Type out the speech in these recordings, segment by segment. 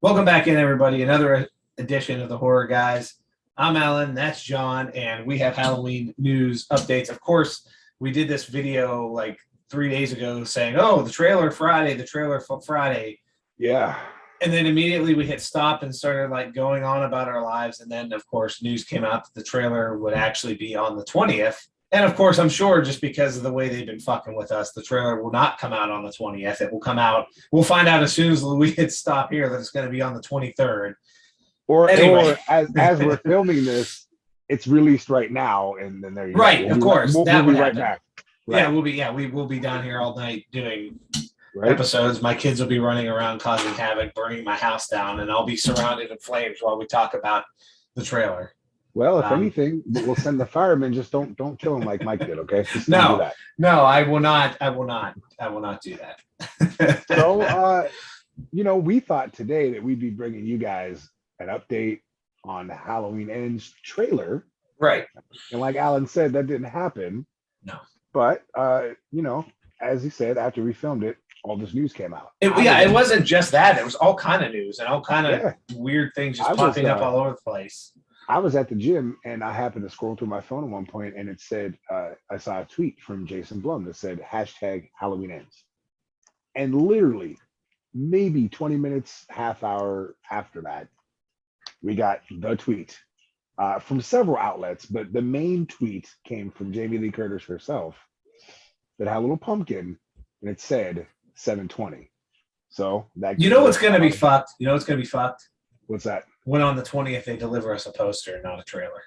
Welcome back in, everybody. Another edition of the Horror Guys. I'm Alan, that's John, and we have Halloween news updates. Of course, we did this video like 3 days ago saying, oh, the trailer Friday. Yeah. And then immediately we hit stop and started like going on about our lives. And then, of course, news came out that the trailer would actually be on the 20th. And of course, I'm sure just because of the way they've been fucking with us, the trailer will not come out on the 20th. It will come out. We'll find out as soon as we hit stop here that it's going to be on the 23rd. Or as we're filming this, it's released right now, and then there you right, go. Of course. We'll be right back. Right. We will be down here all night doing episodes. My kids will be running around causing havoc, burning my house down, and I'll be surrounded in flames while we talk about the trailer. Well, if anything, we'll send the firemen. Just don't kill them like Mike did, okay? Just no, do that. No, I will not. I will not do that. So, we thought today that we'd be bringing you guys an update on the Halloween Ends trailer. Right. And like Alan said, that didn't happen. No. But, as he said, after we filmed it, all this news came out. It wasn't just that. It was all kind of news and all kind of weird things just popping up all over the place. I was at the gym and I happened to scroll through my phone at one point and it said, I saw a tweet from Jason Blum that said #Halloween Ends. And literally maybe 20 minutes, half hour after that, we got the tweet from several outlets, but the main tweet came from Jamie Lee Curtis herself that had a little pumpkin and it said 7/20. So that what's going to be fucked? You know what's going to be fucked? What's that? When on the 20th they deliver us a poster, not a trailer.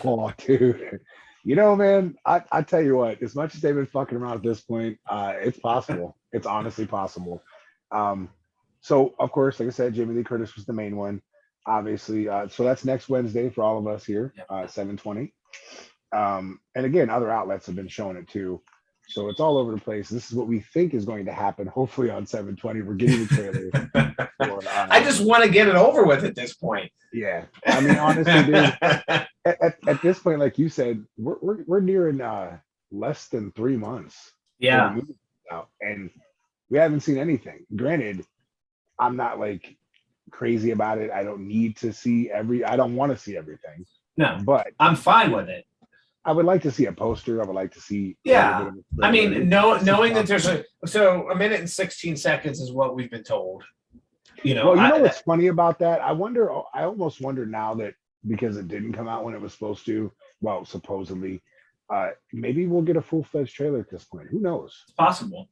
Oh, dude. Man, I tell you what, as much as they've been fucking around at this point, it's possible. It's honestly possible. So, of course, like I said, Jamie Lee Curtis was the main one, obviously. So that's next Wednesday for all of us here, 7/20. And again, other outlets have been showing it too. So it's all over the place. This is what we think is going to happen. Hopefully on 7/20, we're getting the trailer. I just want to get it over with at this point. Yeah, I mean, honestly, dude, at this point, like you said, we're nearing less than 3 months. Yeah, and we haven't seen anything. Granted, I'm not like crazy about it. I don't need to see I don't want to see everything. No, but I'm fine with it. I would like to see a poster. I would like to see. Yeah, I mean, knowing that there's a minute and 16 seconds is what we've been told. Well, what's funny about that? I almost wonder now that because it didn't come out when it was supposed to. Well, supposedly, maybe we'll get a full-fledged trailer at this point. Who knows? It's possible.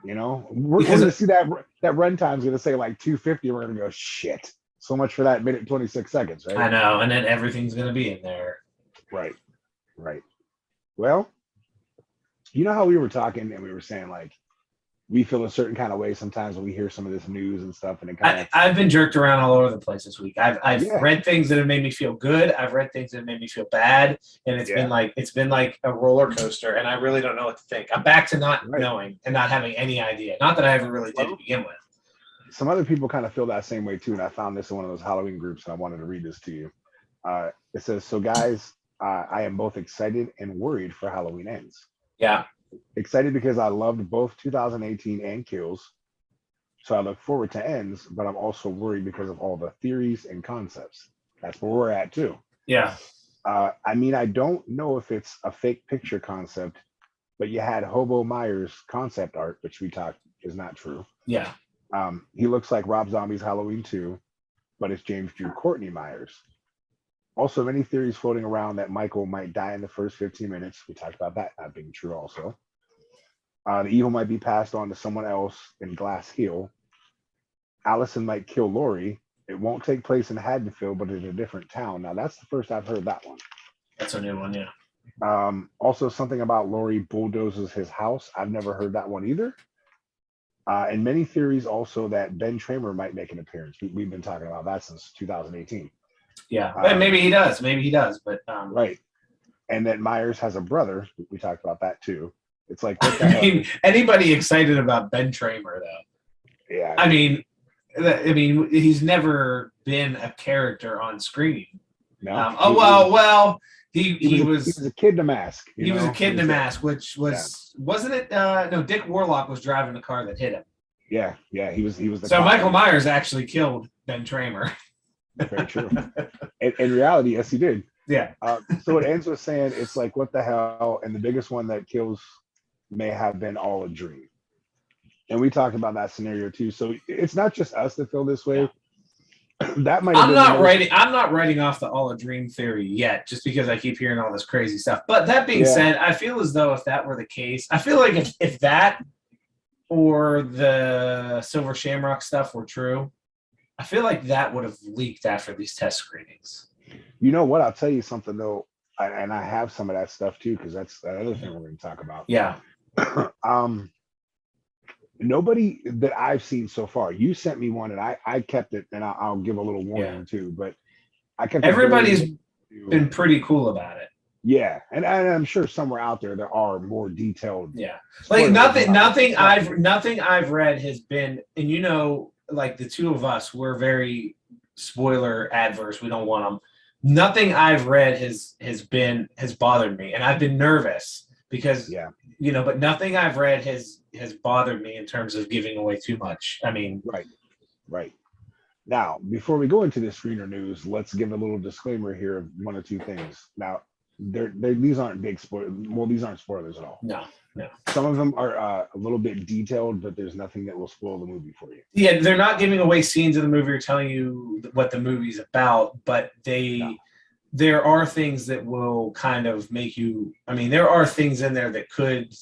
We're going to see that runtime's going to say like 250. We're going to go shit. So much for that minute 26 seconds, right? I know, and then everything's going to be in there. Right. Well, how we were talking and we were saying like we feel a certain kind of way sometimes when we hear some of this news and stuff, and I've been jerked around all over the place this week. I've read things that have made me feel good. I've read things that have made me feel bad, and it's been like a roller coaster, and I really don't know what to think. I'm back to not knowing and not having any idea. Not that I ever really did to begin with. Some other people kind of feel that same way too, and I found this in one of those Halloween groups, and I wanted to read this to you. It says, "So guys, I am both excited and worried for Halloween Ends. Yeah. Excited because I loved both 2018 and Kills. So I look forward to Ends, but I'm also worried because of all the theories and concepts." That's where we're at too. Yeah. I mean, I don't know if it's a fake picture concept, but you had Hobo Myers concept art, which we talked is not true. Yeah. He looks like Rob Zombie's Halloween 2, but it's James Drew Courtney Myers. Also, many theories floating around that Michael might die in the first 15 minutes. We talked about that not being true also. The evil might be passed on to someone else in Glass Hill. Allison might kill Laurie. It won't take place in Haddonfield, but in a different town. Now, that's the first I've heard that one. That's a new one, yeah. Also, something about Laurie bulldozes his house. I've never heard that one either. And many theories also that Ben Tramer might make an appearance. We've been talking about that since 2018. Yeah, maybe he does, but right. And that Myers has a brother. We talked about that too. It's like anybody excited about Ben Tramer though? Yeah. I mean, he's never been a character on screen. No. He was a kid in a mask. He was a kid in a mask, which wasn't it? No, Dick Warlock was driving the car that hit him. Yeah, he was. So Michael Myers actually killed Ben Tramer. Very true. In reality, yes, he did. Yeah. So it ends with saying it's like, what the hell? And the biggest one that kills may have been all a dream. And we talked about that scenario too. So it's not just us that feel this way. Yeah. That might have I'm not writing off the all a dream theory yet, just because I keep hearing all this crazy stuff. But that being said, I feel as though if that were the case, I feel like if that or the Silver Shamrock stuff were true, I feel like that would have leaked after these test screenings. You know what? I'll tell you something though, and I have some of that stuff too, because that's the other thing we're going to talk about. Yeah. Nobody that I've seen so far. You sent me one, and I kept it, and I'll give a little warning too. But I kept. Everybody's been pretty cool about it. Yeah, and I'm sure somewhere out there are more detailed. Yeah, like nothing I've read has been, and you know, like the two of us, we're very spoiler adverse. We don't want them. Nothing I've read has bothered me, and I've been nervous because you know, but nothing I've read has bothered me in terms of giving away too much. I mean, right. Now, before we go into the screener news, let's give a little disclaimer here of one or two things. Now, these aren't big spoilers. Well, these aren't spoilers at all. No. Some of them are a little bit detailed, but there's nothing that will spoil the movie for you. Yeah, they're not giving away scenes of the movie or telling you what the movie's about, but there are things that will kind of make you. I mean, there are things in there that could.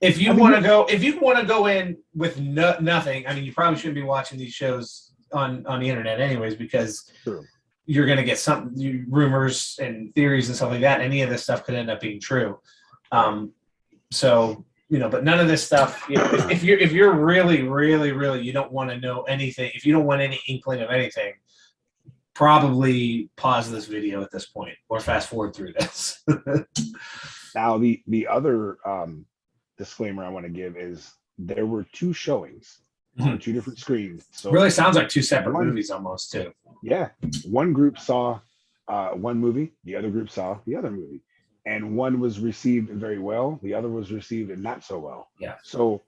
If you want to go in with nothing, I mean, you probably shouldn't be watching these shows on the internet anyways, because you're going to get rumors and theories and stuff like that. And any of this stuff could end up being true. So, you know, but none of this stuff, you know, if you're really, really, really, you don't want to know anything, if you don't want any inkling of anything, probably pause this video at this point or fast forward through this. Now, the other disclaimer I want to give is there were two showings on two different screens. So really sounds like two separate movies almost too. Yeah. One group saw one movie, the other group saw the other movie. And one was received very well, the other was received not so well. Yeah. So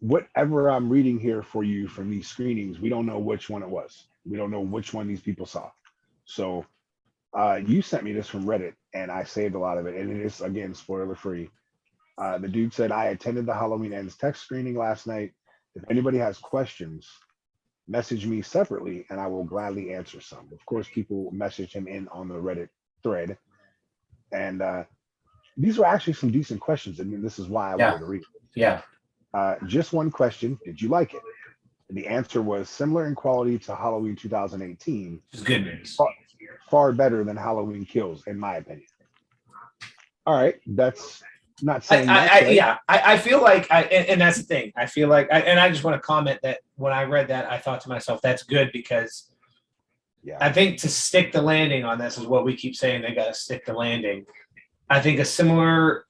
whatever I'm reading here for you from these screenings, we don't know which one it was. We don't know which one these people saw. So you sent me this from Reddit, and I saved a lot of it. And it is, again, spoiler free. The dude said, I attended the Halloween Ends text screening last night. If anybody has questions, message me separately, and I will gladly answer some. Of course, people message him in on the Reddit thread. And these were actually some decent questions. I mean, this is why I wanted to read it. Yeah. Just one question. Did you like it? And the answer was similar in quality to Halloween 2018. It's good news. Far better than Halloween Kills, in my opinion. All right. That's not saying I feel like, and that's the thing. I feel like, and I just want to comment that when I read that, I thought to myself, that's good because I think to stick the landing on this is what we keep saying. They got to stick the landing. I think a similar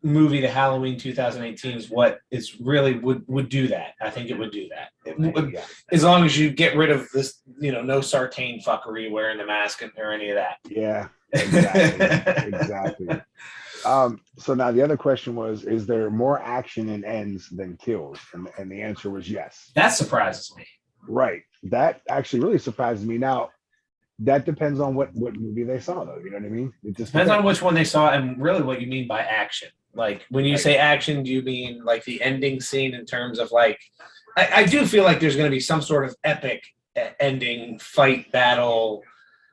movie to Halloween 2018 is what is really would do that. I think it would do that. It would, as long as you get rid of this, you know, no Sartain fuckery wearing the mask or any of that. Yeah, exactly. So now the other question was, is there more action in Ends than kills? And the answer was yes. That surprises me. Right. That actually really surprises me. Now, that depends on what movie they saw, though. You know what I mean? It just depends on which one they saw and really what you mean by action. Like, when you say action, do you mean like the ending scene in terms of like, I do feel like there's going to be some sort of epic ending fight battle.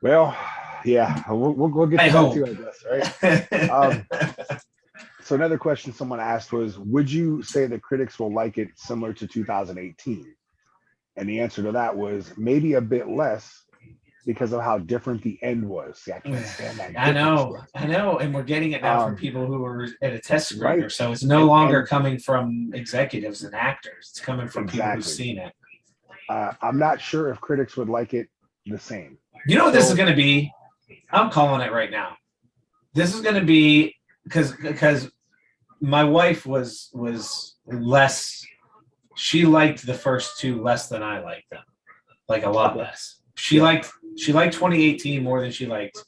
Well, yeah, we'll get to that too, I guess, right? So another question someone asked was, would you say the critics will like it similar to 2018? And the answer to that was maybe a bit less because of how different the end was. See, I can't stand that. I know. And we're getting it now from people who were at a test screener. Right. So it's no longer coming from executives and actors. It's coming from people who've seen it. I'm not sure if critics would like it the same. You know what this is going to be? I'm calling it right now. This is going to be because my wife was less. She liked the first two less than I liked them, like a lot less. She liked 2018 more than she liked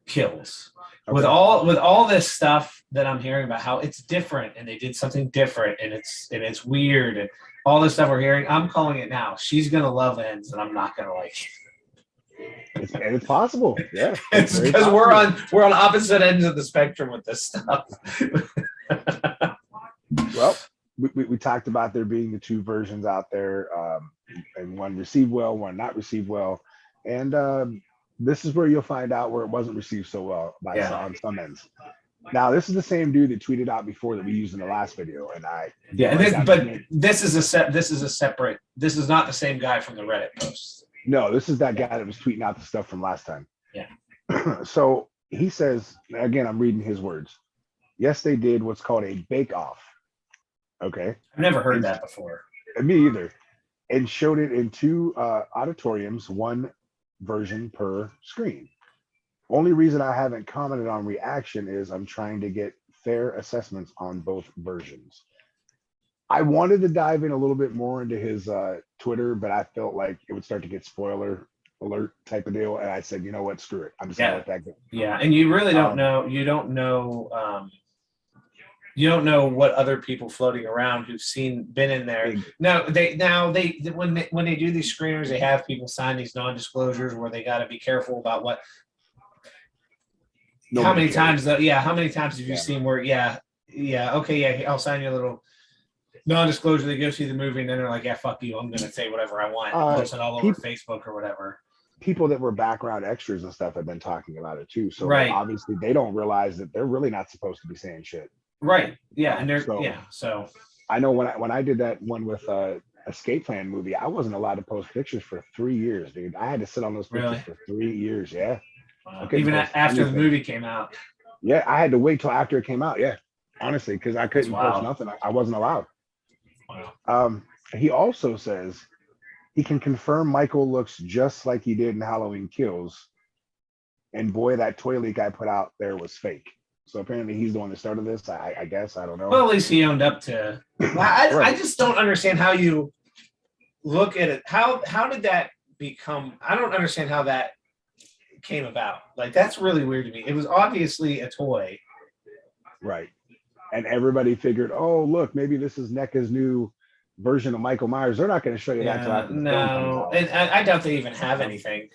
Kills. Okay. With all this stuff that I'm hearing about how it's different and they did something different and it's weird, and all this stuff we're hearing, I'm calling it now. She's gonna love Ends, and I'm not gonna like it. It's possible. Yeah, It's very because possible. we're on opposite ends of the spectrum with this stuff. Well, we talked about there being the two versions out there, and one received well, one not received well, and this is where you'll find out where it wasn't received so well by on some ends. Now, this is the same dude that tweeted out before that we used in the last video, and this is separate. This is not the same guy from the Reddit post. No, this is that guy that was tweeting out the stuff from last time. Yeah. So he says, again, I'm reading his words. Yes, they did what's called a bake-off. Okay. I've never heard that before. Me either. And showed it in two auditoriums, one version per screen. Only reason I haven't commented on reaction is I'm trying to get fair assessments on both versions. I wanted to dive in a little bit more into his Twitter, but I felt like it would start to get spoiler alert type of deal. And I said, you know what, screw it. I'm just gonna let that go. Yeah, and you really don't know. You don't know what other people floating around who've been in there. No, when they do these screeners, they have people sign these non-disclosures where they got to be careful about what. How many times have you seen where I'll sign you a little non-disclosure. They go see the movie and then they're like, yeah, fuck you, I'm gonna say whatever I want, post it all over Facebook or whatever. People that were background extras and stuff have been talking about it too. So obviously they don't realize that they're really not supposed to be saying shit. Right. Yeah. And so I know when I did that one with Escape Plan movie, I wasn't allowed to post pictures for 3 years, dude. I had to sit on those pictures for 3 years. Yeah. Wow. Even after the movie came out. Yeah, I had to wait till after it came out. Yeah, honestly, because I couldn't post nothing. I wasn't allowed. Wow. He also says he can confirm Michael looks just like he did in Halloween Kills. And boy, that toy leak I put out there was fake. So apparently he's the one that started this. I guess. I don't know. Well, at least he owned up to. I just don't understand how you look at it. How did that become? I don't understand how that came about. Like, that's really weird to me. It was obviously a toy. Right. And everybody figured, oh, look, maybe this is NECA's new version of Michael Myers. They're not going to show you that until after the film comes out. And I doubt they even have anything.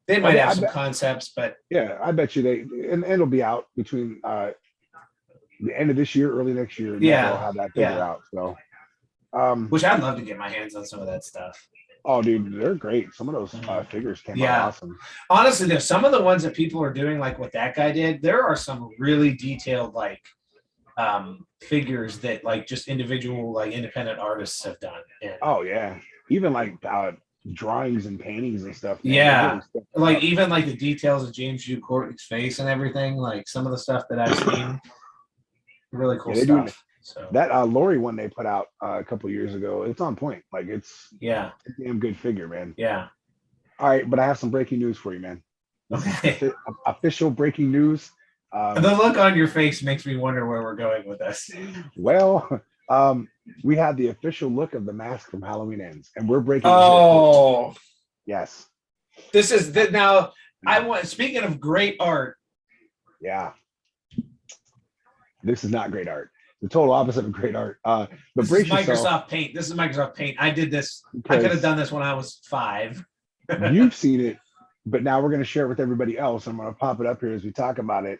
They might have some concepts, but yeah, I bet you and it'll be out between the end of this year, early next year. Yeah, they'll have that figured out. So, which I'd love to get my hands on some of that stuff. Oh, dude, they're great. Some of those figures came out awesome. Honestly, there's some of the ones that people are doing, like what that guy did. There are some really detailed, like, figures that, like, just individual, like, independent artists have done. And, oh yeah, even like drawings and paintings and stuff. Man. Yeah, like even like the details of James Hugh Courtney's face and everything. Like some of the stuff that I've seen, really cool stuff. So that Lori one they put out a couple years ago, it's on point. Like it's a damn good figure, man. Yeah. All right, but I have some breaking news for you, man. Okay. Official breaking news. The look on your face makes me wonder where we're going with this. Well, we have the official look of the mask from Halloween Ends, and we're breaking. Oh, yes. This is now. I want. Speaking of great art. Yeah. This is not great art. The total opposite of great art. But this is Microsoft Paint. This is Microsoft Paint. I did this. I could have done this when I was 5. You've seen it, but now we're going to share it with everybody else. I'm going to pop it up here as we talk about it.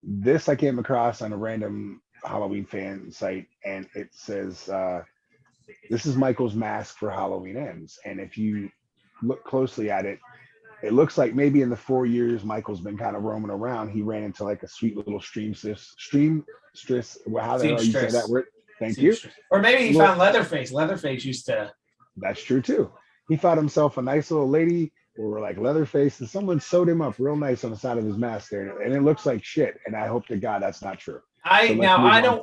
This I came across on a random Halloween fan site, and it says this is Michael's mask for Halloween Ends. And if you look closely at it, it looks like maybe in the 4 years Michael's been kind of roaming around, he ran into like a sweet little streamstress. How the hell you say that word? Thank you. Or maybe he found Leatherface. Leatherface used to. That's true too. He found himself a nice little lady, or like Leatherface, and someone sewed him up real nice on the side of his mask there, and it looks like shit. And I hope to God that's not true. I don't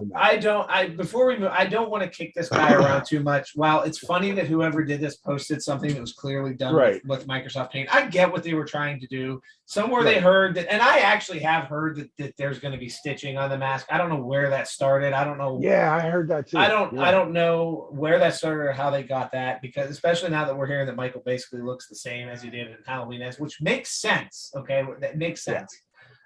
want to kick this guy around too much. While it's funny that whoever did this posted something that was clearly done with Microsoft Paint, I get what they were trying to do. Somewhere they heard that, and I actually have heard that there's going to be stitching on the mask. I don't know where that started. I don't know. Yeah, I heard that too. I don't know where that started or how they got that, because especially now that we're hearing that Michael basically looks the same as he did in Halloween Ends, which makes sense. Okay, that makes sense.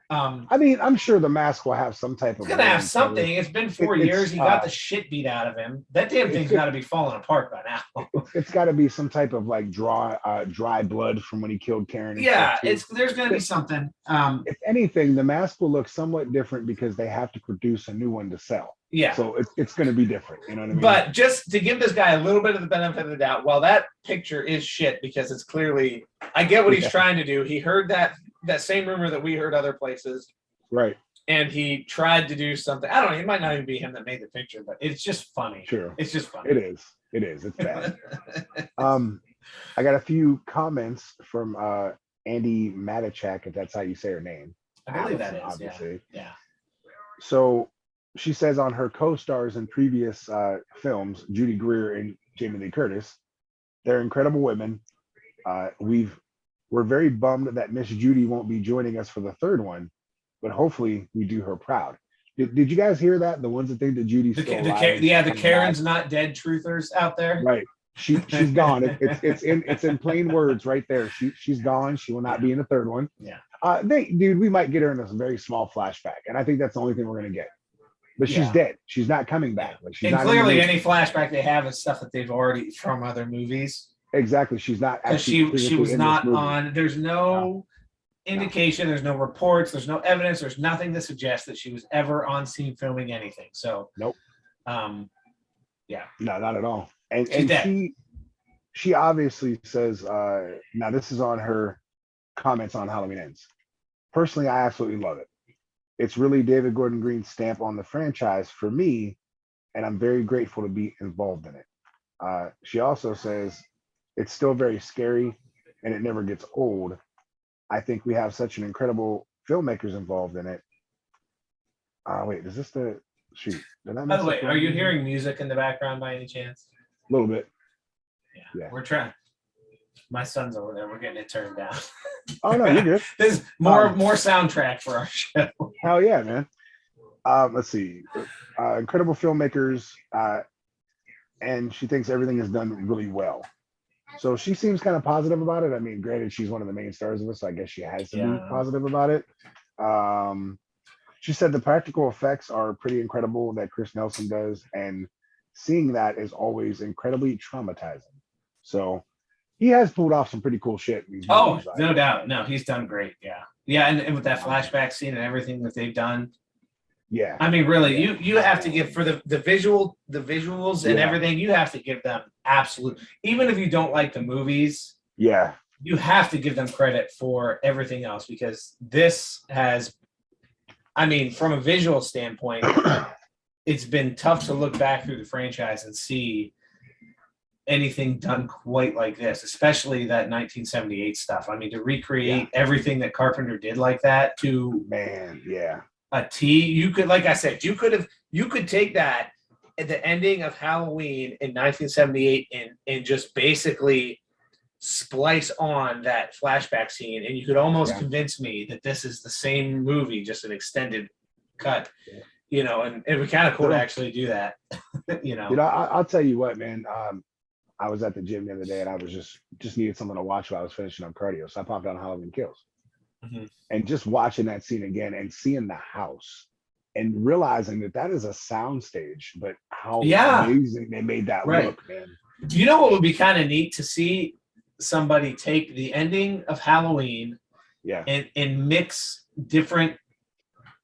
I mean, I'm sure the mask will have some type It's of gonna have wear and tear. something. It's been 4 years. It's He got the shit beat out of him. That damn it's thing's good. got to be falling apart by now. It's got to be some type of like dry blood from when he killed Karen and stuff Yeah, too. there's gonna be something. If anything, the mask will look somewhat different because they have to produce a new one to sell. Yeah. So it's going to be different. You know what I mean? But just to give this guy a little bit of the benefit of the doubt, while that picture is shit because it's clearly, I get what he's trying to do. He heard that same rumor that we heard other places. Right. And he tried to do something. I don't know. It might not even be him that made the picture, but it's just funny. Sure. It's just funny. It is. It's bad. I got a few comments from Andy Matichak, if that's how you say her name. I believe that is. Obviously. Yeah. So she says on her co-stars in previous films, Judy Greer and Jamie Lee Curtis, they're incredible women. We're very bummed that Miss Judy won't be joining us for the third one, but hopefully we do her proud. Did you guys hear that? The ones that think that Judy's still alive. The Karen's not dead truthers out there. Right. She's gone. It's in plain words right there. She's gone. She will not be in the third one. Yeah. We might get her in a very small flashback, and I think that's the only thing we're gonna get. But she's dead. She's not coming back. Like, she's and not clearly, any flashback they have is stuff that they've already from other movies. Exactly. She's not. She was not on. There's no indication. There's no reports. There's no evidence. There's nothing to suggest that she was ever on scene filming anything. So nope. Yeah. No, not at all. And she obviously says. Now this is on her comments on Halloween Ends. Personally, I absolutely love it. It's really David Gordon Green's stamp on the franchise for me, and I'm very grateful to be involved in it. She also says it's still very scary and it never gets old. I think we have such an incredible filmmakers involved in it. Wait, is this the shoot? By the way, are you hearing music in the background by any chance? A little bit. Yeah. We're trying. My son's over there. We're getting it turned down. Oh no, you're good. There's more soundtrack for our show. Hell yeah, man. Let's see. Incredible filmmakers, and she thinks everything is done really well. So she seems kind of positive about it. I mean, granted, she's one of the main stars of it, so I guess she has to be positive about it. She said the practical effects are pretty incredible that Chris Nelson does, and seeing that is always incredibly traumatizing. So he has pulled off some pretty cool shit. Oh, no doubt. No, he's done great. Yeah. Yeah, and with that flashback scene and everything that they've done. Yeah. I mean, really, you have to give for the visuals and everything, you have to give them absolute, even if you don't like the movies. Yeah. You have to give them credit for everything else because this has, I mean, from a visual standpoint, it's been tough to look back through the franchise and see anything done quite like this, especially that 1978 stuff. I mean, to recreate everything that Carpenter did like that to a T, you could, like I said, you could take that at the ending of Halloween in 1978 and just basically splice on that flashback scene, and you could almost convince me that this is the same movie, just an extended cut. You know, and it would be kind of cool to actually do that. you know, I'll tell you what, man. I was at the gym the other day and I was just needed something to watch while I was finishing up cardio. So I popped on Halloween Kills. Mm-hmm. And just watching that scene again and seeing the house and realizing that is a sound stage, but how amazing they made that look, man. You know what would be kind of neat to see somebody take the ending of Halloween and mix different,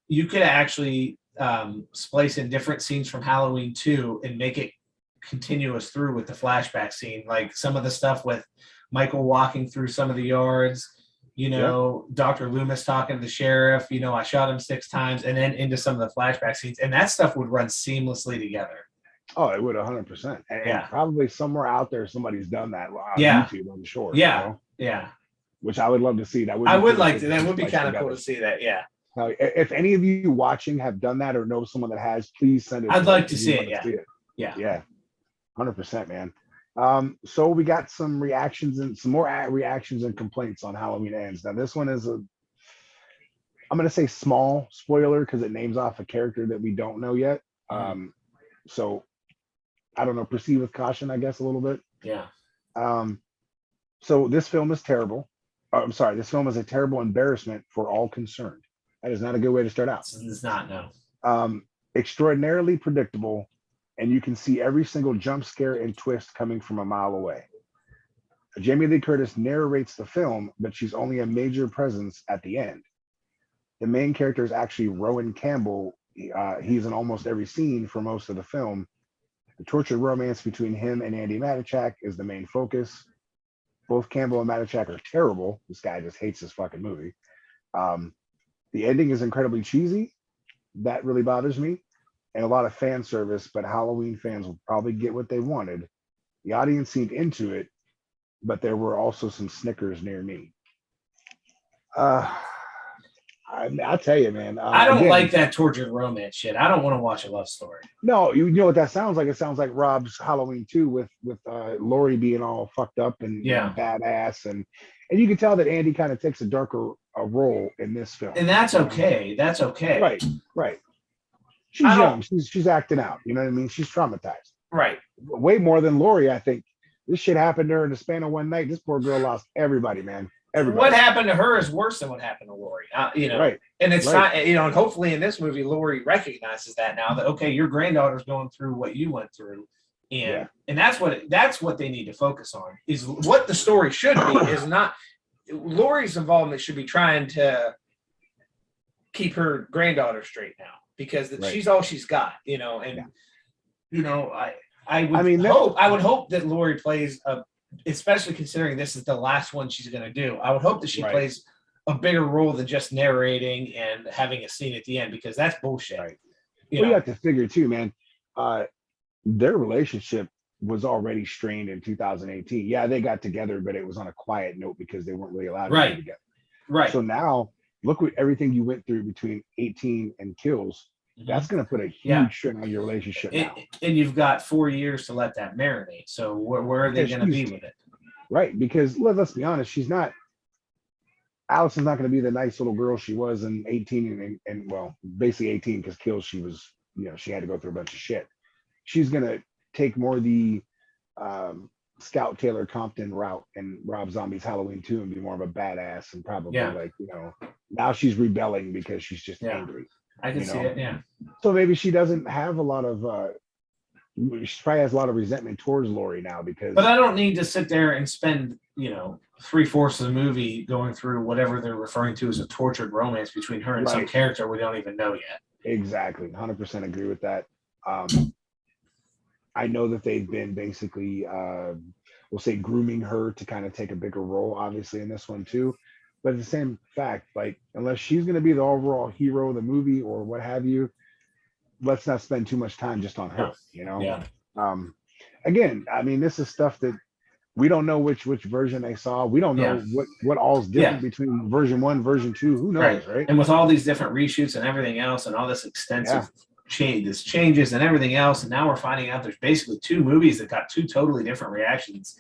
you could actually splice in different scenes from Halloween 2 and make it continuous through with the flashback scene, like some of the stuff with Michael walking through some of the yards, you know, Dr. Loomis talking to the sheriff, you know, I shot him 6 times, and then into some of the flashback scenes, and that stuff would run seamlessly together. Oh, it would 100%. And probably somewhere out there somebody's done that on YouTube, I'm sure. You know? Which I would love to see. That would that would be kind of cool to see that. Now, if any of you watching have done that or know someone that has, please send it. I'd like to see it. Yeah. 100%, man. So we got some reactions and some more reactions and complaints on Halloween Ends. Now this one is I'm going to say small spoiler because it names off a character that we don't know yet. So I don't know, proceed with caution, I guess, a little bit. Yeah. So this film is terrible. I'm sorry, this film is a terrible embarrassment for all concerned. That is not a good way to start out. It's not, no. Extraordinarily predictable, and you can see every single jump scare and twist coming from a mile away. Jamie Lee Curtis narrates the film, but she's only a major presence at the end. The main character is actually Rowan Campbell. He's in almost every scene for most of the film. The tortured romance between him and Andy Matichak is the main focus. Both Campbell and Matichak are terrible. This guy just hates this fucking movie. The ending is incredibly cheesy. That really bothers me. And a lot of fan service, but Halloween fans will probably get what they wanted. The audience seemed into it, but there were also some snickers near me. I'll tell you, man. I don't like that tortured romance shit. I don't want to watch a love story. No, you know what that sounds like? It sounds like Rob's Halloween 2 with Laurie being all fucked up and badass, and you can tell that Andy kind of takes a darker role in this film. And that's okay. That's okay. Right. She's young. She's acting out. You know what I mean? She's traumatized. Right. Way more than Laurie, I think. This shit happened to her in the span of one night. This poor girl lost everybody, man. Everybody. What happened to her is worse than what happened to Laurie. Right. And it's not, and hopefully in this movie, Laurie recognizes that now that, okay, your granddaughter's going through what you went through. And that's what they need to focus on, is what the story should be, is not Laurie's involvement should be trying to keep her granddaughter straight now, because she's all she's got, I would hope that Laurie plays especially considering this is the last one she's going to do. I would hope that she plays a bigger role than just narrating and having a scene at the end, because that's bullshit. Right. You have to figure too, man. Their relationship was already strained in 2018. Yeah, they got together, but it was on a quiet note because they weren't really allowed to be together. Right. So now look what everything you went through between 18 and Kills. That's going to put a huge strain on your relationship now. And you've got 4 years to let that marinate. So where are they going to be with it? Right, because let's be honest, Allison's not going to be the nice little girl she was in 18 and well, basically 18, because Kills, she was, she had to go through a bunch of shit. She's going to take more the Scout Taylor Compton route and Rob Zombie's Halloween 2 and be more of a badass, and probably now she's rebelling because she's just angry. I can see it, yeah. So maybe she doesn't have a lot of, she probably has a lot of resentment towards Laurie now because. But I don't need to sit there and spend, 3/4 of the movie going through whatever they're referring to as a tortured romance between her and some character we don't even know yet. Exactly, 100% agree with that. I know that they've been basically, we'll say, grooming her to kind of take a bigger role, obviously, in this one too. But at the same fact, like, unless she's going to be the overall hero of the movie or what have you, let's not spend too much time just on her, Yeah. Again, I mean, this is stuff that we don't know which version they saw. We don't know what all's different between version 1, version 2. Who knows, right? And with all these different reshoots and everything else and all this extensive changes and everything else, and now we're finding out there's basically 2 movies that got 2 totally different reactions.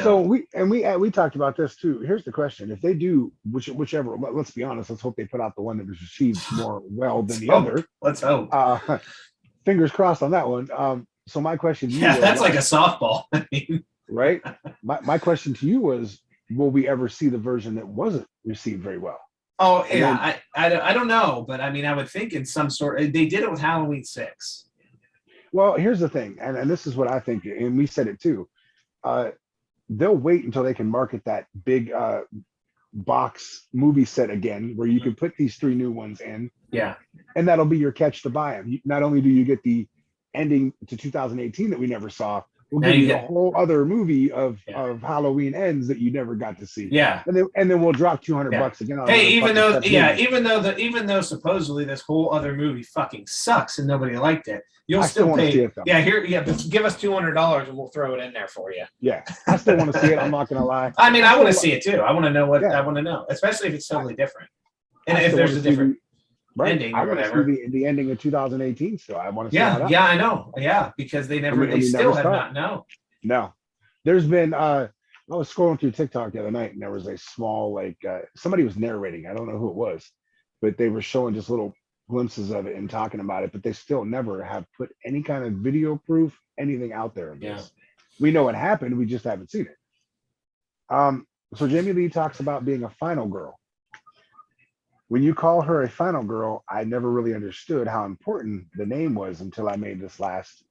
So we talked about this too. Here's the question: if they do whichever, let's be honest, let's hope they put out the one that was received more well than the other. Let's hope. Fingers crossed on that one. So my question to you was, that's like a softball. Right? My question to you was, will we ever see the version that wasn't received very well? Oh, yeah. I don't know, but I mean, I would think in some sort, they did it with Halloween 6. Well, here's the thing, and this is what I think, and we said it too. They'll wait until they can market that big box movie set again, where you can put these 3 new ones in. Yeah. And that'll be your catch to buy them. Not only do you get the ending to 2018 that we never saw, we'll give you a whole other movie of Halloween Ends that you never got to see. Yeah. And then we'll drop $200 again. Hey, even though supposedly this whole other movie fucking sucks and nobody liked it, you'll still pay. But give us $200 and we'll throw it in there for you. Yeah, I still want to see it. I'm not gonna lie. I mean, I want to see it too. I want to know what I want to know, especially if it's totally different, and if there's a different ending or whatever. The ending of 2018. So I want to see. Yeah, I know. Yeah, because they still have not known. No, there's been. I was scrolling through TikTok the other night, and there was a small somebody was narrating. I don't know who it was, but they were showing just little glimpses of it and talking about it, but they still never have put any kind of video proof, anything out there of this. We know it happened, we just haven't seen it. So Jamie Lee talks about being a final girl. when you call her a final girl, I never really understood how important the name was until I made this last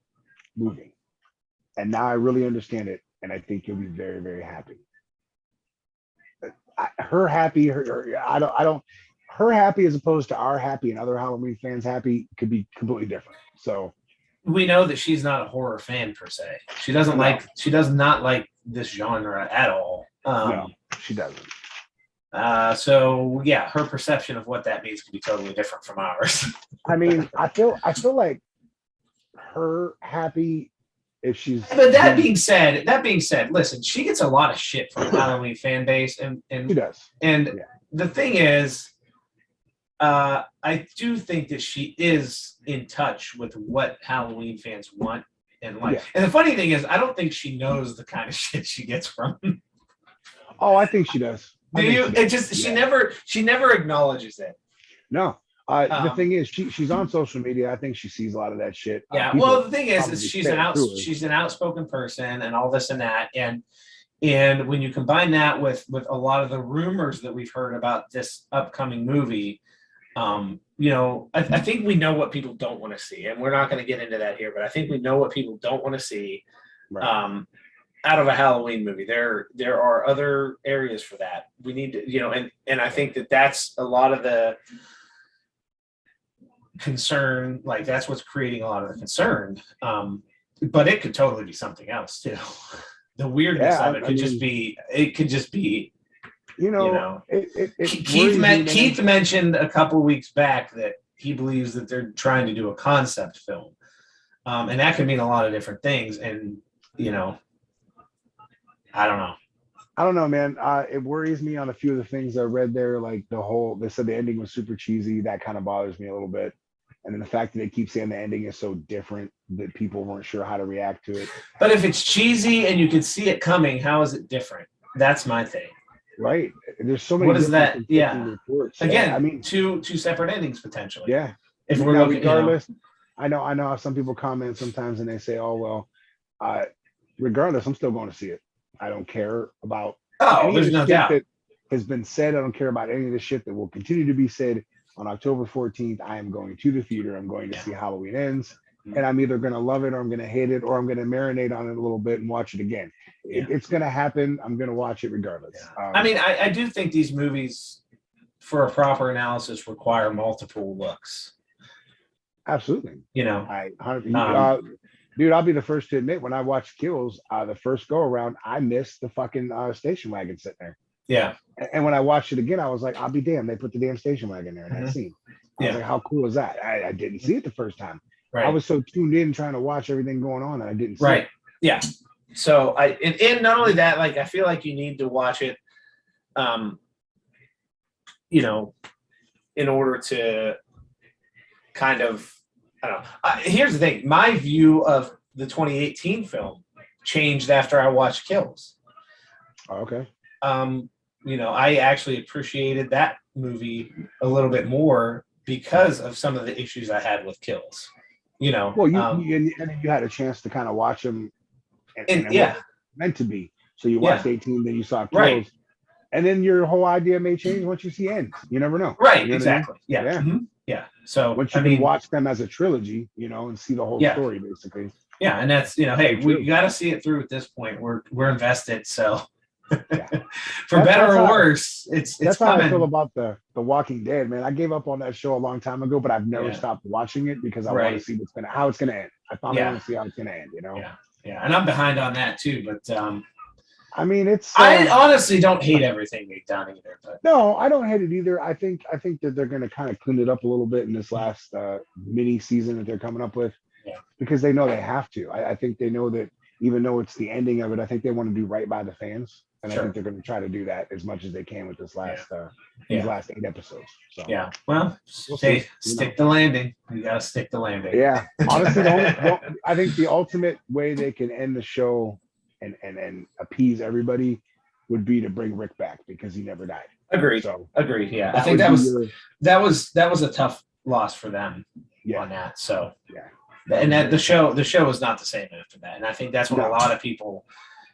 movie. And now I really understand it. And I think you'll be very, very happy. Her happy, I don't, her happy as opposed to our happy and other Halloween fans happy could be completely different. So we know that she's not a horror fan per se. She does not like this genre at all. No, she doesn't. So yeah, her perception of what that means could be totally different from ours. I mean, I feel like her happy if she's. But that being said, listen, she gets a lot of shit from the Halloween fan base, and she does. And the thing is, I do think that she is in touch with what Halloween fans want and like. Yeah. And the funny thing is, I don't think she knows the kind of shit she gets from. Oh, I think she does. Do you? It just she never acknowledges it. No. The thing is, she's on social media. I think she sees a lot of that shit. Yeah. Well, the thing is she's an outspoken person and all this and that, and when you combine that with a lot of the rumors that we've heard about this upcoming movie, I think we know what people don't want to see, and we're not going to get into that here. But I think we know what people don't want to see. Right. Out of a Halloween movie. There are other areas for that. We need to, and I think that's a lot of the concern, like that's what's creating a lot of the concern. But it could totally be something else too. The weirdness of it could just be Keith mentioned a couple weeks back that he believes that they're trying to do a concept film. And that could mean a lot of different things. And I don't know, man. It worries me on a few of the things I read there. Like they said the ending was super cheesy. That kind of bothers me a little bit. And then the fact that they keep saying the ending is so different that people weren't sure how to react to it. But if it's cheesy and you can see it coming, how is it different? That's my thing. Right. There's so many. What is that? Yeah. Reports. Again, I mean, two separate endings potentially. Yeah. If we're looking, regardless, I know how some people comment sometimes and they say, "Oh well, regardless, I'm still going to see it. I don't care about there's no doubt that has been said. I don't care about any of the shit that will continue to be said on October 14th. I am going to the theater. I'm going to see Halloween Ends, and I'm either going to love it or I'm going to hate it or I'm going to marinate on it a little bit and watch it again. It's going to happen. I'm going to watch it regardless. Yeah. I mean, I do think these movies, for a proper analysis, require multiple looks. Absolutely. Dude, I'll be the first to admit when I watched Kills, the first go around, I missed the fucking station wagon sitting there. Yeah. And when I watched it again, I was like, I'll be damned. They put the damn station wagon there in that scene. I was like, how cool is that? I didn't see it the first time. Right. I was so tuned in trying to watch everything going on and I didn't see it. Yeah. So and not only that, like I feel like you need to watch it, in order to kind of, I don't know. Here's the thing. My view of the 2018 film changed after I watched Kills. Oh, okay. I actually appreciated that movie a little bit more because of some of the issues I had with Kills. Well, you had a chance to kind of watch them, and meant to be. So you watched 18, then you saw Kills, right. And then your whole idea may change once you see Ends. You never know. Right. You know exactly. I mean? Yeah. Mm-hmm. Yeah. So once you can watch them as a trilogy, and see the whole story basically. Yeah, and that's hey, we got to see it through at this point. We're invested, so for better or worse, it's how coming. I feel about the Walking Dead, man. I gave up on that show a long time ago, but I've never stopped watching it because I want to see how it's gonna end. I finally want to see how it's gonna end. Yeah, and I'm behind on that too, but I mean, I honestly don't hate everything they've done either. But no, I don't hate it either. I think that they're going to kind of clean it up a little bit in this last mini season that they're coming up with, because they know they have to. I think they know that even though it's the ending of it, I think they want to do right by the fans, and I think they're going to try to do that as much as they can with this last these last 8 episodes. So well, stick the landing. You got to stick the landing. Yeah, honestly, I think the ultimate way they can end the show and appease everybody would be to bring Rick back because he never died. Agreed. Agreed. Yeah, I think that was a tough loss for them on that. So and that the show was not the same after that, and I think that's what a lot of people,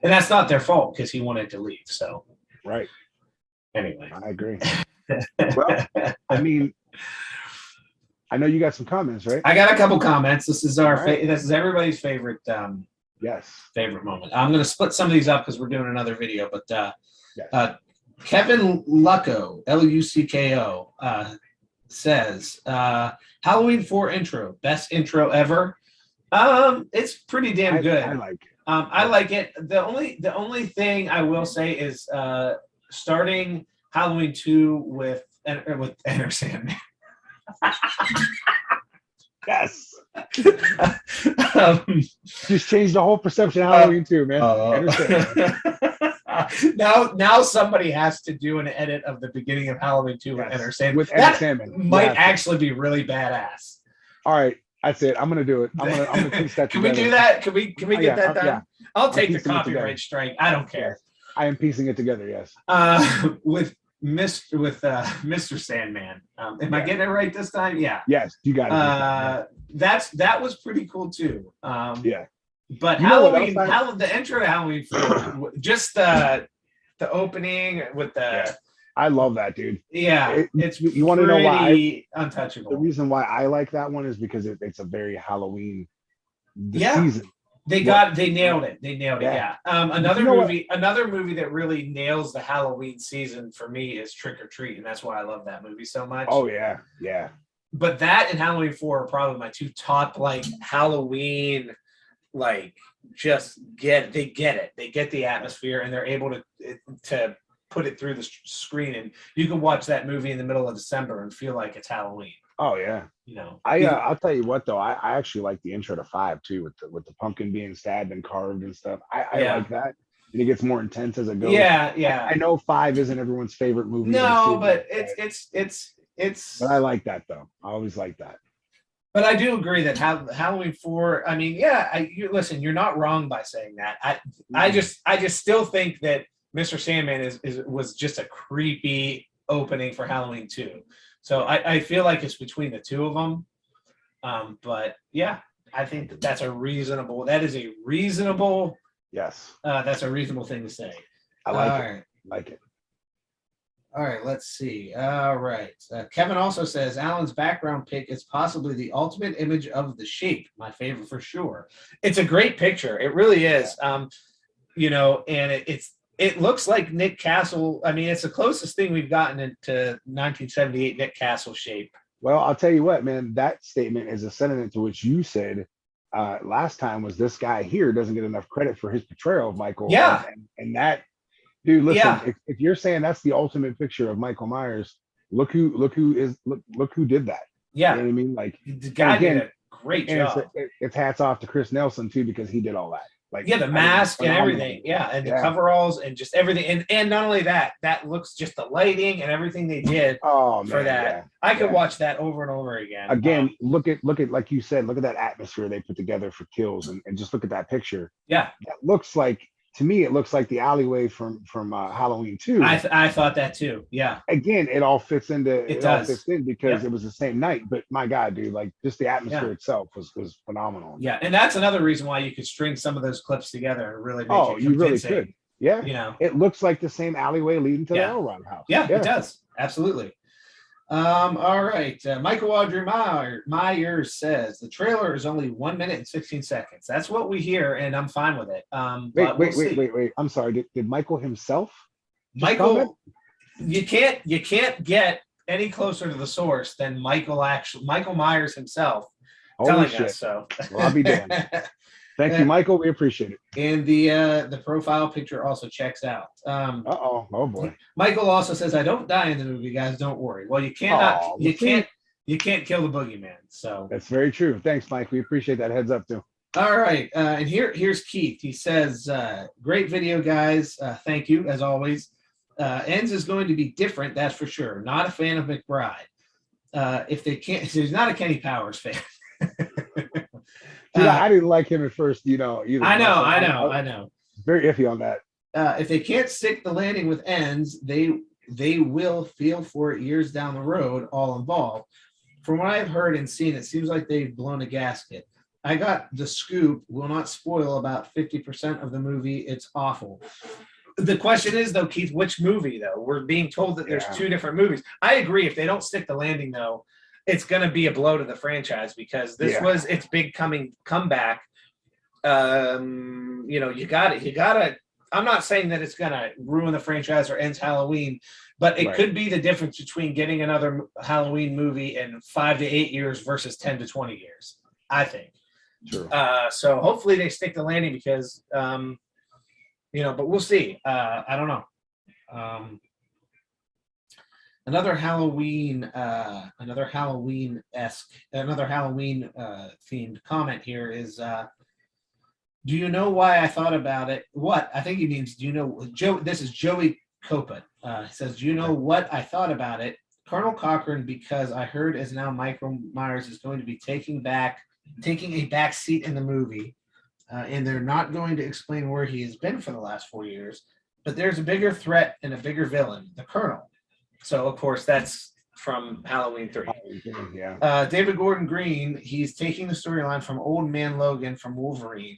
and that's not their fault because he wanted to leave. So right. Anyway, I agree. Well, I mean, I know you got some comments, right? I got a couple comments. This is our Right. this is everybody's favorite Yes. favorite moment. I'm going to split some of these up because we're doing another video. But Yes. Kevin Lucko, Lucko, says Halloween 4 intro, best intro ever. It's pretty damn good. I like it. I like it. The only thing I will say is starting Halloween 2 with Enter Sandman. Yes. um, Just changed the whole perception of Halloween too, man. now somebody has to do an edit of the beginning of Halloween 2 with Enter Sandman. With That Enter Sandman. might actually be really badass. All right. That's it. I'm gonna do it. I'm gonna piece that Can together. we do that? Can we get that done? Yeah. I'll take the copyright strike. I don't care. Yes. I am piecing it together, yes. With Mr. Sandman. Am I getting it right this time? Yeah. Yes, you got it. That was pretty cool too. Yeah. But Halloween, the intro to Halloween 4, just the opening with the. I love that, dude. Yeah, it's you want to know why untouchable. The reason why I like that one is because it's a very Halloween season. They nailed it. They nailed it. Yeah. Another movie that really nails the Halloween season for me is Trick or Treat, and that's why I love that movie so much. Oh yeah, yeah. But that and Halloween 4 are probably my two top Halloween just get it. They get the atmosphere and they're able to put it through the screen, and you can watch that movie in the middle of December and feel like it's Halloween. Oh yeah. I'll tell you what though, I actually like the intro to 5 too, with the pumpkin being stabbed and carved and stuff. I like that. And it gets more intense as it goes. Yeah. I know 5 isn't everyone's favorite movie. No, but it's But I like that though. I always like that. But I do agree that Halloween 4. I mean, listen, you're not wrong by saying that. I just still think that Mr. Sandman was just a creepy opening for Halloween 2. So I feel like it's between the two of them. But yeah, I think that's a reasonable. Yes. That's a reasonable thing to say. I like it. Like it. All right, let's see. All right. Kevin also says Alan's background pic is possibly the ultimate image of the shape. My favorite for sure. It's a great picture. It really is. And it looks like Nick Castle. I mean, it's the closest thing we've gotten into 1978 Nick Castle shape. Well, I'll tell you what, man, that statement is a sentiment to which you said last time was this guy here doesn't get enough credit for his portrayal of Michael. Yeah. And that, dude, listen, if you're saying that's the ultimate picture of Michael Myers, look who did that. Yeah. You know what I mean? Like, the guy did a great job. It's hats off to Chris Nelson too, because he did all that. The mask and everything. Yeah, and the coveralls and just everything. And not only that looks just the lighting and everything they did for that. Yeah. I could watch that over and over again. Again, look at like you said, look at that atmosphere they put together for kills and just look at that picture. Yeah. That looks like, to me, it looks like the alleyway from Halloween 2. I thought that too. Yeah. Again, it all fits into all fits in because it was the same night. But my God, dude, like just the atmosphere itself was phenomenal. Yeah, and that's another reason why you could string some of those clips together and really make it convincing. You really could. Yeah. It looks like the same alleyway leading to the Elrod house. Yeah, it does. Absolutely. All right. Michael Audrey Myers says the trailer is only 1 minute and 16 seconds. That's what we hear, and I'm fine with it. Wait. I'm sorry. Did Michael himself? Michael, you can't get any closer to the source than Michael Myers himself telling us so. Well, I'll be damned. Thank you, Michael. We appreciate it. And the profile picture also checks out. Oh boy. Michael also says, "I don't die in the movie, guys. Don't worry." Well, you can't kill the boogeyman. So that's very true. Thanks, Mike. We appreciate that heads up too. All right, and here's Keith. He says, "Great video, guys. Thank you as always. Ends is going to be different, that's for sure. Not a fan of McBride. If they can't, he's not a Kenny Powers fan." I didn't like him at first, either. I know. Very iffy on that. If they can't stick the landing with ends, they will feel for it years down the road, all involved. From what I've heard and seen, it seems like they've blown a gasket. I got the scoop, will not spoil about 50% of the movie. It's awful. The question is, though, Keith, which movie, though? We're being told that there's Yeah. two different movies. I agree. If they don't stick the landing, though, it's going to be a blow to the franchise because this was its big comeback. You got it. You got to. I'm not saying that it's going to ruin the franchise or ends Halloween, but it could be the difference between getting another Halloween movie in 5 to 8 years versus 10 to 20 years, I think. True. So hopefully they stick the landing because, but we'll see. I don't know. Another Halloween themed comment here is, do you know why I thought about it? What? I think he means, do you know, Joe, this is Joey Copa. He says, do you know what I thought about it? Colonel Cochran, because I heard as now Michael Myers is going to be taking a back seat in the movie, and they're not going to explain where he has been for the last 4 years, but there's a bigger threat and a bigger villain, the Colonel. So, of course, that's from Halloween 3. Yeah. David Gordon Green, he's taking the storyline from Old Man Logan from Wolverine.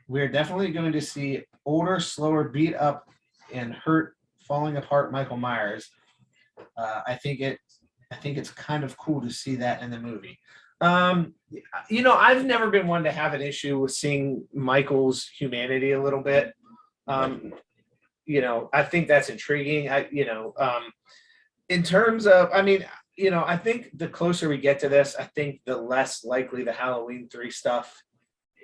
We're definitely going to see older, slower, beat up, and hurt, falling apart Michael Myers. I think it's kind of cool to see that in the movie. I've never been one to have an issue with seeing Michael's humanity a little bit. I think that's intriguing. In terms of, I think the closer we get to this, I think the less likely the Halloween 3 stuff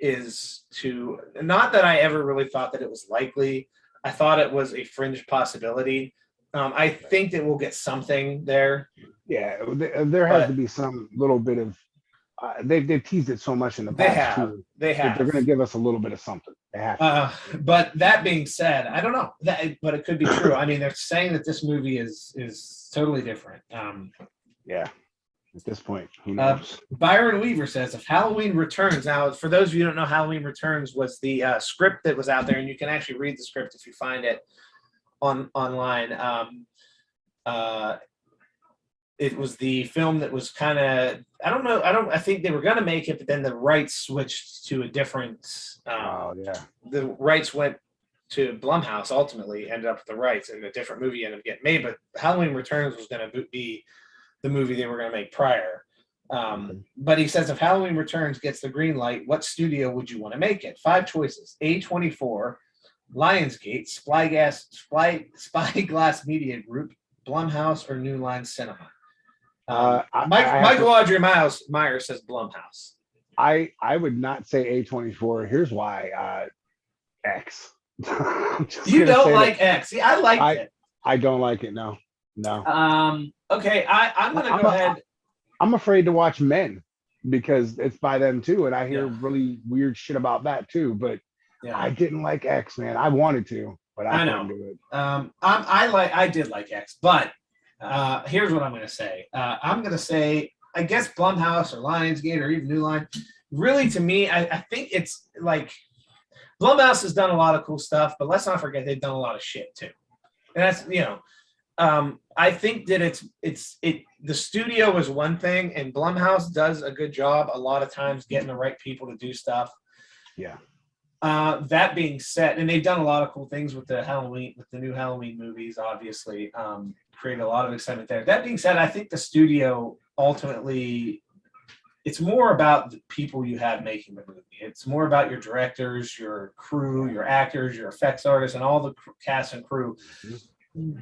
is to, not that I ever really thought that it was likely. I thought it was a fringe possibility. I think that we'll get something there. Yeah, there has to be some little bit of. They've teased it so much in the past. They have. They're going to give us a little bit of something. They have to. But that being said, I don't know. But it could be true. I mean, they're saying that this movie is totally different. Yeah. At this point, who knows? Byron Weaver says, if Halloween Returns, now for those of you who don't know, Halloween Returns was the script that was out there, and you can actually read the script if you find it online. It was the film that was kind of, I think they were going to make it, but then the rights switched to a different, the rights went to Blumhouse, ultimately ended up with the rights, and a different movie ended up getting made, but Halloween Returns was going to be the movie they were going to make prior. But he says, if Halloween Returns gets the green light, what studio would you want to make it? 5 choices: A24, Lionsgate, Spyglass Media Group, Blumhouse, or New Line Cinema. Michael Audrey Myers says Blumhouse. I would not say A24. Here's why. X. You don't like X? See, I liked it. I don't like it. No. Okay, I'm gonna go ahead. I'm afraid to watch Men because it's by them too, and I hear really weird shit about that too. But I didn't like X, man. I wanted to, but I couldn't do it. I did like X, but here's what I'm gonna say. I'm gonna say, I guess Blumhouse or Lionsgate or even New Line. Really, to me, I think it's like Blumhouse has done a lot of cool stuff, but let's not forget they've done a lot of shit too. And that's, I think that the studio is one thing, and Blumhouse does a good job a lot of times getting the right people to do stuff. Yeah. That being said, and they've done a lot of cool things with the new Halloween movies, obviously, created a lot of excitement there. That being said, I think the studio ultimately, it's more about the people you have making the movie. It's more about your directors, your crew, your actors, your effects artists, and all the cast and crew.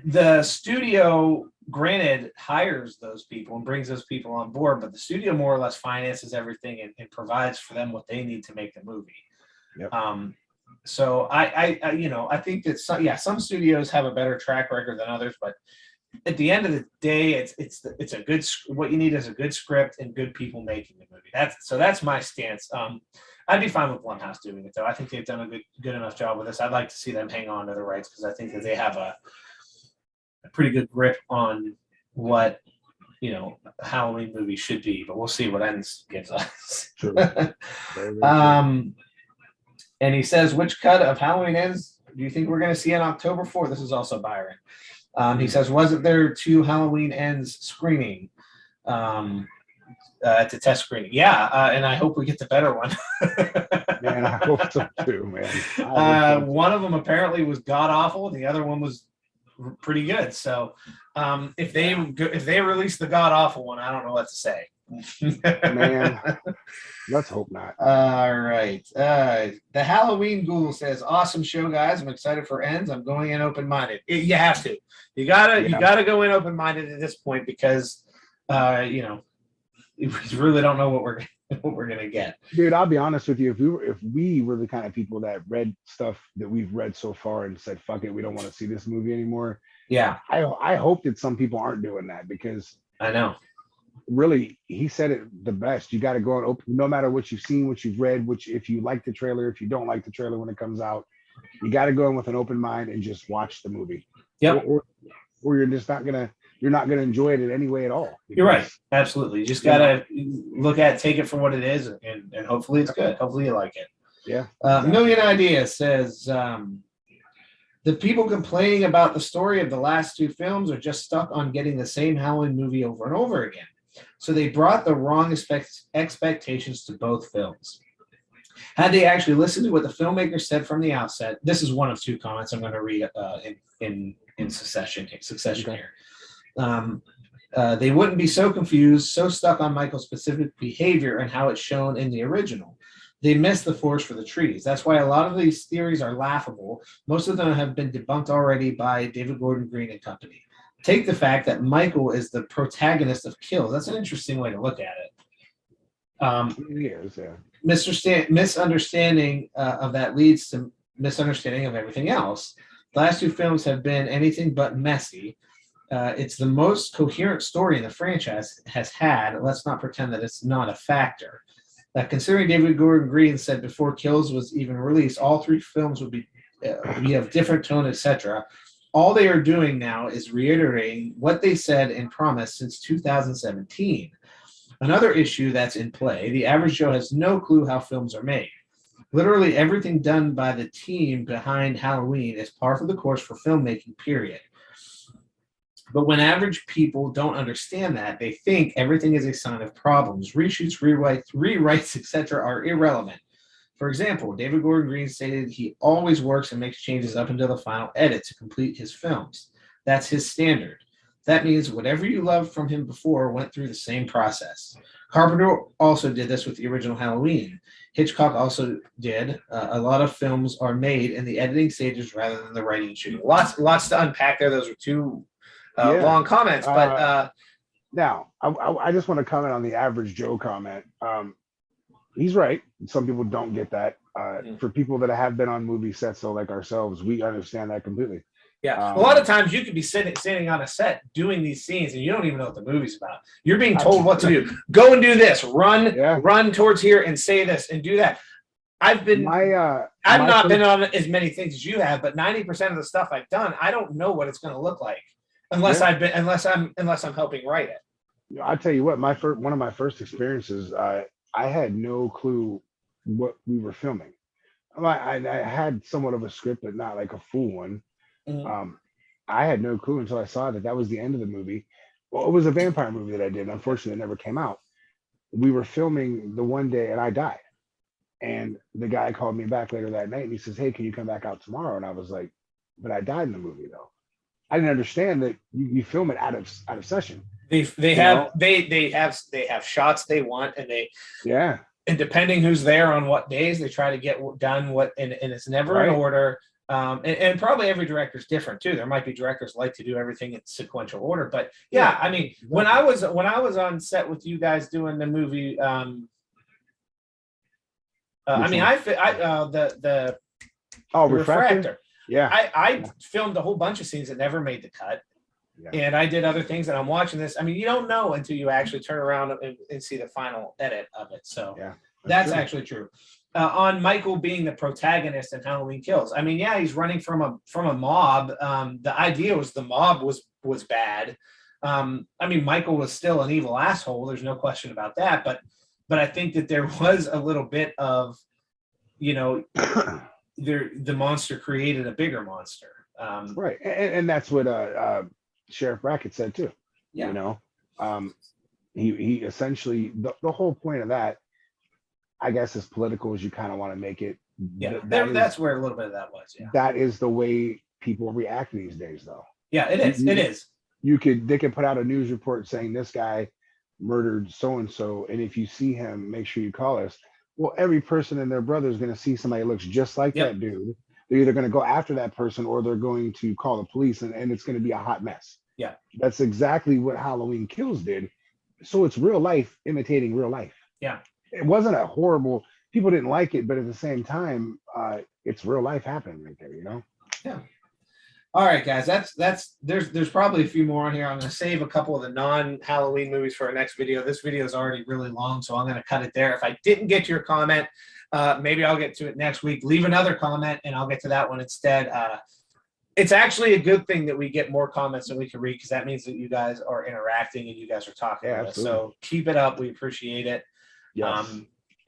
The studio, granted, hires those people and brings those people on board, but the studio more or less finances everything and provides for them what they need to make the movie. Yep. So I think that some studios have a better track record than others, but at the end of the day, it's a good, what you need is a good script and good people making the movie. That's my stance. I'd be fine with Blumhouse doing it though. I think they've done a good enough job with this. I'd like to see them hang on to the rights because I think that they have a pretty good grip on what Halloween movie should be. But we'll see what Ends gives us. True. And he says, which cut of Halloween Ends do you think we're going to see on October 4th? This is also Byron. He says, wasn't there 2 Halloween Ends screening? at the test screening. Yeah, and I hope we get the better one. Man, I hope so too, man. One of them apparently was god awful, and the other one was pretty good. So if they release the god awful one, I don't know what to say. Man, let's hope not. All right. The Halloween Ghoul says, "Awesome show, guys. I'm excited for Ends. I'm going in open-minded." You have to. You gotta go in open-minded at this point because we really don't know what we're gonna get. Dude, I'll be honest with you. If we were the kind of people that read stuff that we've read so far and said, "Fuck it, we don't want to see this movie anymore." Yeah, I hope that some people aren't doing that because I know. Really, he said it the best. You got to go and open, no matter what you've seen, what you've read, which if you like the trailer, if you don't like the trailer when it comes out, you got to go in with an open mind and just watch the movie. Yep. Or you're just not gonna enjoy it in any way at all. You're right. Absolutely. You just gotta look at it, take it for what it is, and hopefully it's good. Hopefully you like it. Yeah. Million Ideas says the people complaining about the story of the last two films are just stuck on getting the same Halloween movie over and over again. So they brought the wrong expectations to both films. Had they actually listened to what the filmmakers said from the outset, this is one of two comments I'm going to read in succession here. They wouldn't be so confused, so stuck on Michael's specific behavior and how it's shown in the original. They missed the forest for the trees. That's why a lot of these theories are laughable. Most of them have been debunked already by David Gordon Green and company. Take the fact that Michael is the protagonist of Kills. That's an interesting way to look at it. Misunderstanding of that leads to misunderstanding of everything else. The last two films have been anything but messy. It's the most coherent story in the franchise has had. Let's not pretend that it's not a factor. Considering David Gordon Green said before Kills was even released, all three films would be of different tone, etc. All they are doing now is reiterating what they said and promised since 2017. Another issue that's in play, the average Joe has no clue how films are made. Literally everything done by the team behind Halloween is par for the course for filmmaking, period. But when average people don't understand that, they think everything is a sign of problems. Reshoots, rewrites, etc. are irrelevant. For example, David Gordon Green stated he always works and makes changes up until the final edit to complete his films. That's his standard. That means whatever you loved from him before went through the same process. Carpenter also did this with the original Halloween. Hitchcock also did. A lot of films are made in the editing stages rather than the writing and shooting. Lots to unpack there. Those are two long comments, but now I just want to comment on the average Joe comment. He's right. Some people don't get that. For people that have been on movie sets, so like ourselves, we understand that completely. Yeah, a lot of times you could be standing on a set doing these scenes, and you don't even know what the movie's about. You're being told what to do. Go and do this. Run towards here and say this and do that. I've not been on as many things as you have, but 90% of the stuff I've done, I don't know what it's going to look like unless I'm helping write it. I'll tell you what, one of my first experiences, I had no clue what we were filming. I had somewhat of a script, but not like a full one. Mm-hmm. I had no clue until I saw that was the end of the movie. Well, it was a vampire movie that I did. Unfortunately, it never came out. We were filming the one day and I died. And the guy called me back later that night and he says, "Hey, can you come back out tomorrow?" And I was like, "But I died in the movie though." I didn't understand that you film it out of session. They have shots they want, and depending who's there on what days, they try to get done and it's never in order. And probably every director is different too. There might be directors like to do everything in sequential order, but I mean, when I was on set with you guys doing the movie, the Refractor. Yeah, I filmed a whole bunch of scenes that never made the cut. Yeah. And I did other things, and I'm watching this. I mean, you don't know until you actually turn around and see the final edit of it. So that's actually true. On Michael being the protagonist in Halloween Kills, I mean, he's running from a mob. The idea was the mob was bad. I mean, Michael was still an evil asshole. There's no question about that. But I think that there was a little bit of, the monster created a bigger monster. Right, and that's what Sheriff Brackett said too. Yeah. He essentially the whole point of that, I guess, as political as you kind of want to make it. Yeah, That that's is where a little bit of that was. Yeah, that is the way people react these days, though. yeah, it is. It is. They could put out a news report saying this guy murdered so and so, and if you see him, make sure you call us. Well, every person and their brother is going to see somebody that looks just like Yep. that dude. They're either going to go after that person or they're going to call the police, and it's going to be a hot mess. Yeah, that's exactly what Halloween Kills did. So it's real life imitating real life. Yeah, it wasn't a horrible. People didn't like it, but at the same time, it's real life happening right there. Yeah. All right, guys. There's probably a few more on here. I'm going to save a couple of the non-Halloween movies for our next video. This video is already really long, so I'm going to cut it there. If I didn't get to your comment, maybe I'll get to it next week. Leave another comment, and I'll get to that one instead. It's actually a good thing that we get more comments than we can read, because that means that you guys are interacting and you guys are talking with us. So keep it up. We appreciate it. Yes.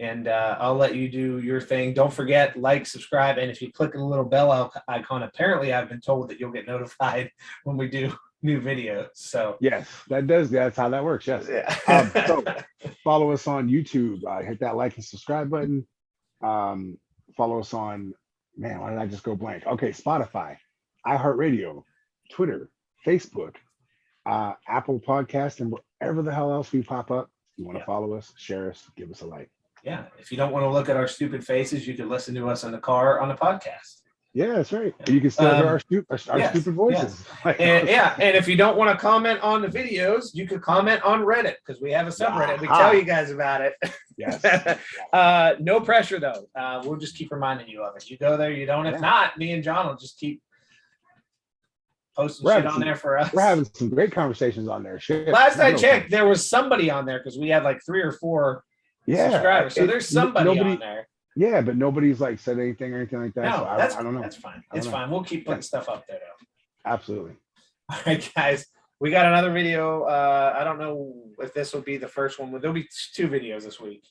And I'll let you do your thing. Don't forget, like, subscribe, and if you click the little bell icon, apparently I've been told that you'll get notified when we do new videos. So yes, that's how that works. Yes. Yeah. So follow us on YouTube. Hit that like and subscribe button. Follow us on, man, why did I just go blank? Okay, Spotify, iHeartRadio, Twitter, Facebook, Apple Podcast, and wherever the hell else we pop up. You want to follow us, share us, give us a like. Yeah. If you don't want to look at our stupid faces, you can listen to us in the car on the podcast. Yeah, that's right. You can still hear our stupid voices. Yes. And if you don't want to comment on the videos, you could comment on Reddit, because we have a subreddit. We tell you guys about it. Yes. No pressure, though. We'll just keep reminding you of it. You go there, you don't. If not, me and John will just keep posting shit on there for us. We're having some great conversations on there. Shit. Last I checked, there was somebody on there, because we had like 3 or 4 subscribers. So there's somebody on there. Yeah, but nobody's like said anything or anything like that. No, so I don't know. That's fine. It's fine. We'll keep putting stuff up there, though. Absolutely. All right, guys. We got another video. I don't know if this will be the first one. There'll be 2 videos this week.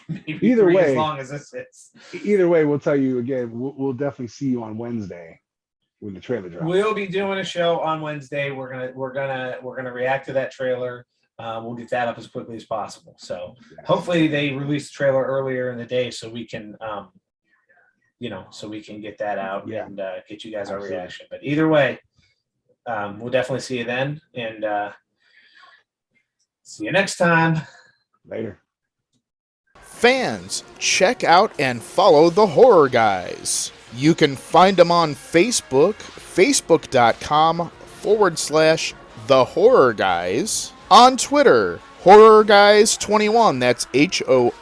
Maybe either 3 way, as long as this is. Either way, we'll tell you again. We'll definitely see you on Wednesday when the trailer drops. We'll be doing a show on Wednesday. We're gonna react to that trailer. We'll get that up as quickly as possible. So hopefully they release the trailer earlier in the day, so we can, so we can get that out and get you guys our reaction. But either way, we'll definitely see you then, and see you next time. Later. Fans, check out and follow the Horror Guys. You can find them on Facebook, facebook.com/The Horror Guys. On Twitter, Horror Guys 21, that's HORRORGUYS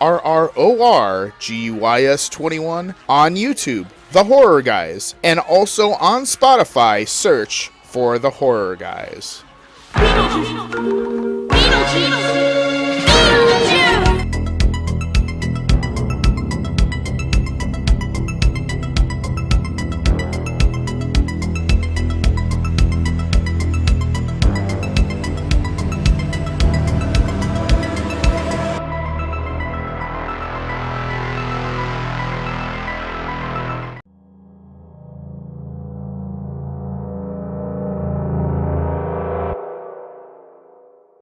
21. On YouTube, The Horror Guys. And also on Spotify, search for The Horror Guys. Beetlejuice.